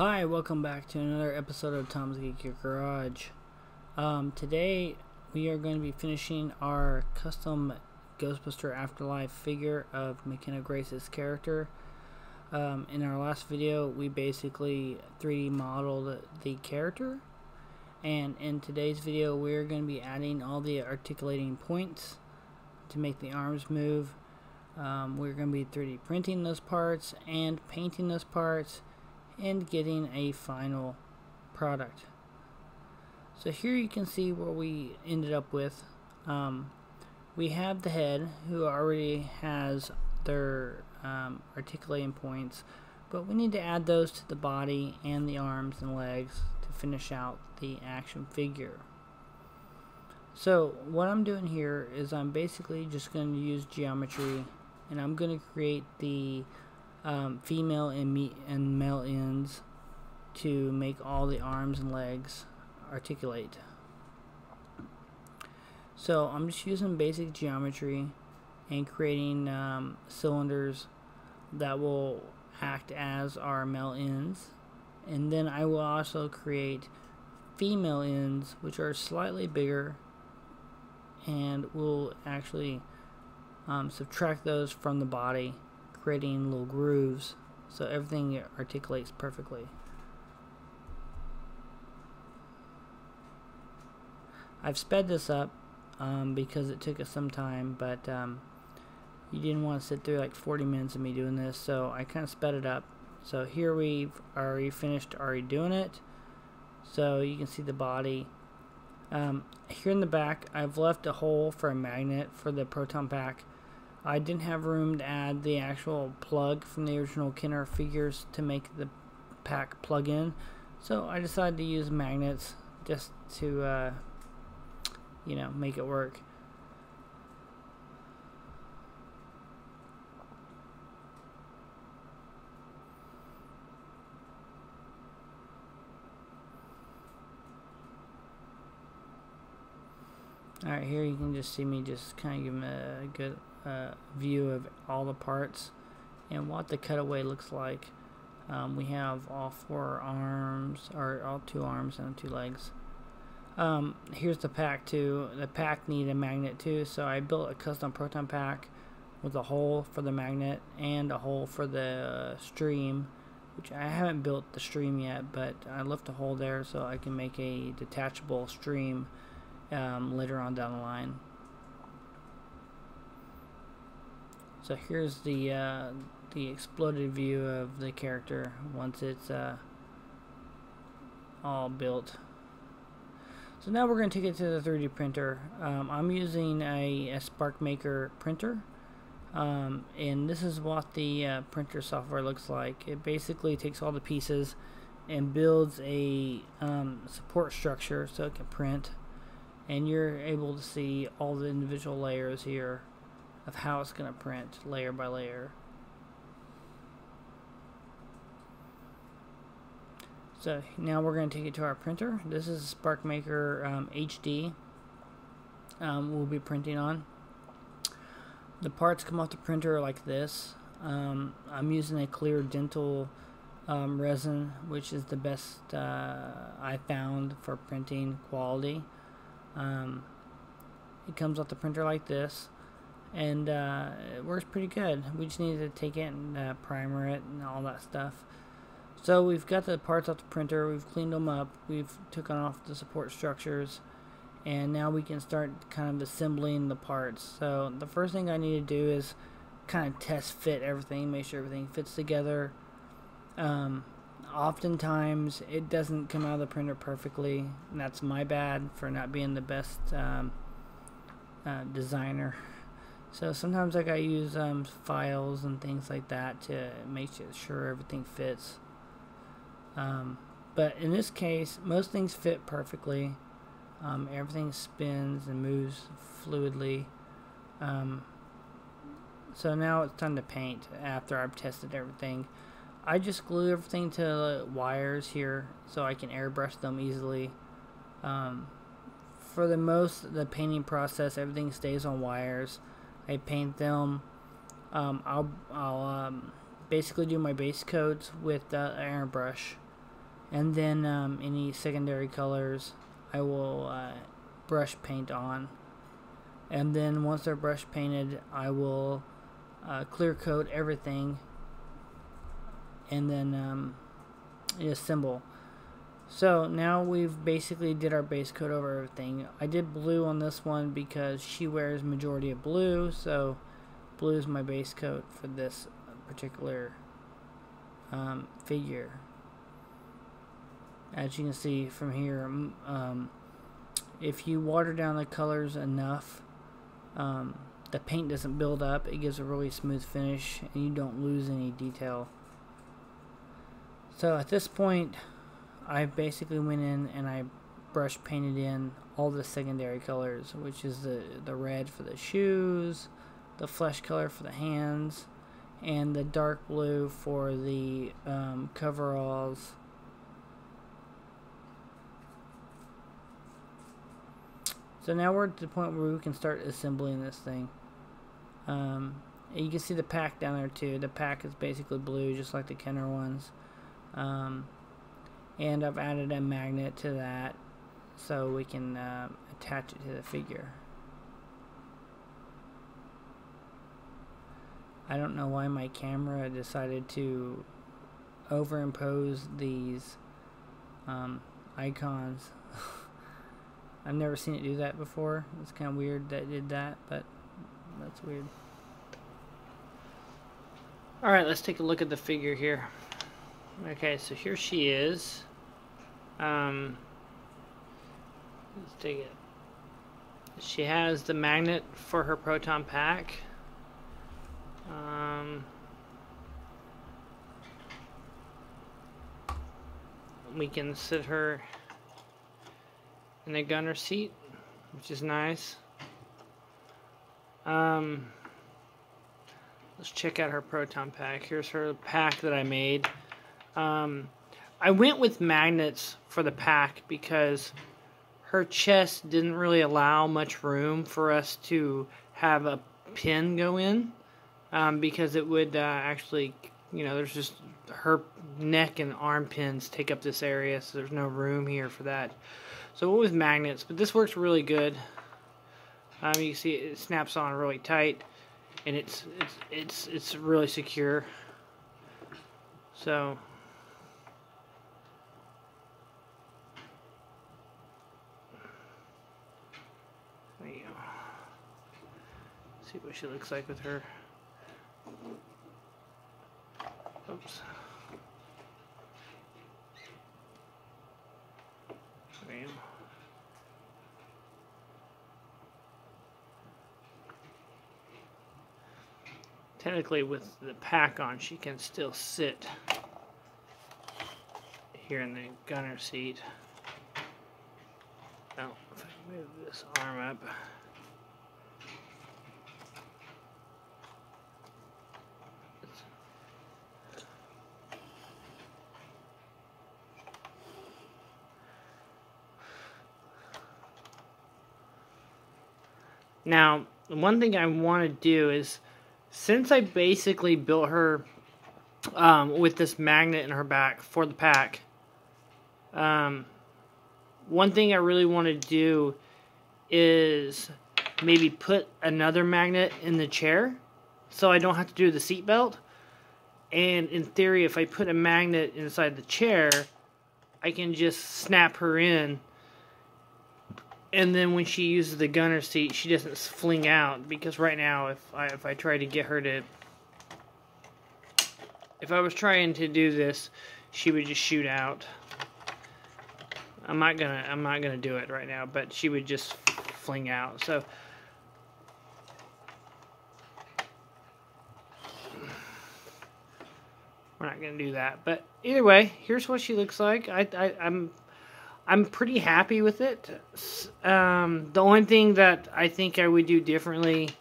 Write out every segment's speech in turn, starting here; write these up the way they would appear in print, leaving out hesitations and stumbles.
Hi, welcome back to another episode of Tom's Geeky Garage. Today we are going to be finishing our custom Ghostbuster Afterlife figure of McKenna Grace's character. In our last video we basically 3D modeled the character, and in today's video we're going to be adding all the articulating points to make the arms move. We're going to be 3D printing those parts and painting those parts and getting a final product. So here you can see what we ended up with. We have the head, who already has their articulating points, but we need to add those to the body and the arms and legs to finish out the action figure. So what I'm doing here is I'm basically just going to use geometry, and I'm going to create the female and male ends to make all the arms and legs articulate. So I'm just using basic geometry and creating cylinders that will act as our male ends, and then I will also create female ends which are slightly bigger, and we'll actually subtract those from the body, creating little grooves so everything articulates perfectly. I've sped this up because it took us some time, but you didn't want to sit through like 40 minutes of me doing this, so I kind of sped it up. So here we've already finished doing it, so you can see the body. Here in the back I've left a hole for a magnet for the proton pack. I didn't have room to add the actual plug from the original Kenner figures to make the pack plug in, so I decided to use magnets just to you know, make it work. Alright, here you can just see me just kind of give them a good view of all the parts and what the cutaway looks like. We have all 4 arms, or all 2 arms and 2 legs. Here's the pack too. The pack needed a magnet too, so I built a custom proton pack with a hole for the magnet and a hole for the stream, which I haven't built the stream yet, but I left a hole there so I can make a detachable stream later on down the line. So here's the exploded view of the character once it's all built. So now we're going to take it to the 3D printer. I'm using a Spark Maker printer, and this is what the printer software looks like. It basically takes all the pieces and builds a support structure so it can print, and you're able to see all the individual layers here of how it's going to print layer by layer. So now we're going to take it to our printer. This is a Spark Maker HD we'll be printing on. The parts come off the printer like this. I'm using a clear dental resin, which is the best I found for printing quality. It comes off the printer like this, and it works pretty good. We just need to take it and primer it and all that stuff. So we've got the parts off the printer, we've cleaned them up, we've taken off the support structures, and now we can start kind of assembling the parts. So the first thing I need to do is kind of test fit everything, make sure everything fits together. Oftentimes it doesn't come out of the printer perfectly, and that's my bad for not being the best designer. So sometimes I gotta use files and things like that to make sure everything fits. But in this case, most things fit perfectly. Everything spins and moves fluidly. So now it's time to paint after I've tested everything. I just glue everything to the wires here so I can airbrush them easily. For the painting process, everything stays on wires. I paint them. I'll basically do my base coats with the airbrush, And then any secondary colors I will brush paint on. And then once they're brush painted, I will clear coat everything and then assemble. So now we've basically did our base coat over everything. I did blue on this one because she wears majority of blue, so blue is my base coat for this particular figure. As you can see from here, if you water down the colors enough, the paint doesn't build up. It gives a really smooth finish and you don't lose any detail. So at this point, I basically went in and I brush painted in all the secondary colors, which is the red for the shoes, the flesh color for the hands, and the dark blue for the coveralls. So now we're at the point where we can start assembling this thing. You can see the pack down there too. The pack is basically blue, just like the Kenner ones. And I've added a magnet to that so we can attach it to the figure. I don't know why my camera decided to overimpose these icons. I've never seen it do that before. It's kind of weird that it did that, but that's weird. Alright, let's take a look at the figure here. Okay, so here she is. Let's take it. She has the magnet for her proton pack. We can sit her in the gunner seat, which is nice. Let's check out her proton pack. Here's her pack that I made. I went with magnets for the pack because her chest didn't really allow much room for us to have a pin go in, because it would actually, you know, there's just her neck and arm pins take up this area, so there's no room here for that. So it was magnets, but this works really good. You can see it snaps on really tight, and it's really secure. So there you go. See what she looks like with her. Oops. Bam. Technically, with the pack on, she can still sit here in the gunner seat. Now, if I move this arm up. Now, the one thing I want to do is, since I basically built her with this magnet in her back for the pack, one thing I really want to do is maybe put another magnet in the chair so I don't have to do the seat belt. And in theory, if I put a magnet inside the chair, I can just snap her in. And then when she uses the gunner seat, she doesn't fling out. Because right now, if I try to get her to, if I was trying to do this, she would just shoot out. I'm not gonna do it right now, but she would just fling out. So we're not gonna do that. But either way, here's what she looks like. I'm pretty happy with it. The only thing that I think I would do differently,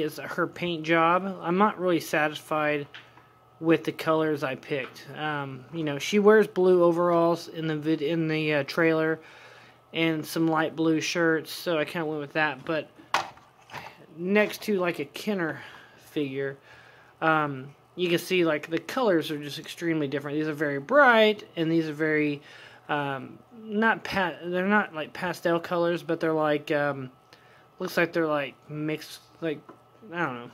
is her paint job. I'm not really satisfied with the colors I picked. You know, she wears blue overalls in the trailer and some light blue shirts, so I kind of went with that. But next to like a Kenner figure, you can see like the colors are just extremely different. These are very bright, and these are very they're not like pastel colors, but they're like looks like they're like mixed, like I don't know.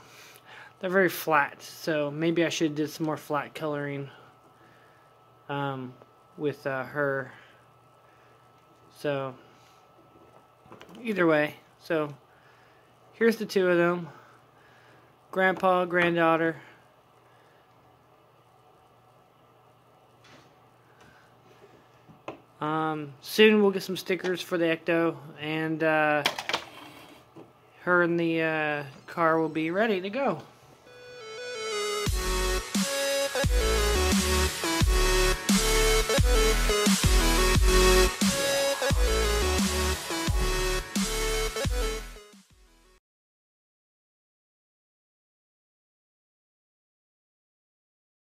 They're very flat, so maybe I should have did some more flat coloring with her. So either way, so here's the two of them, grandpa, granddaughter. Soon we'll get some stickers for the Ecto, and her and the car will be ready to go.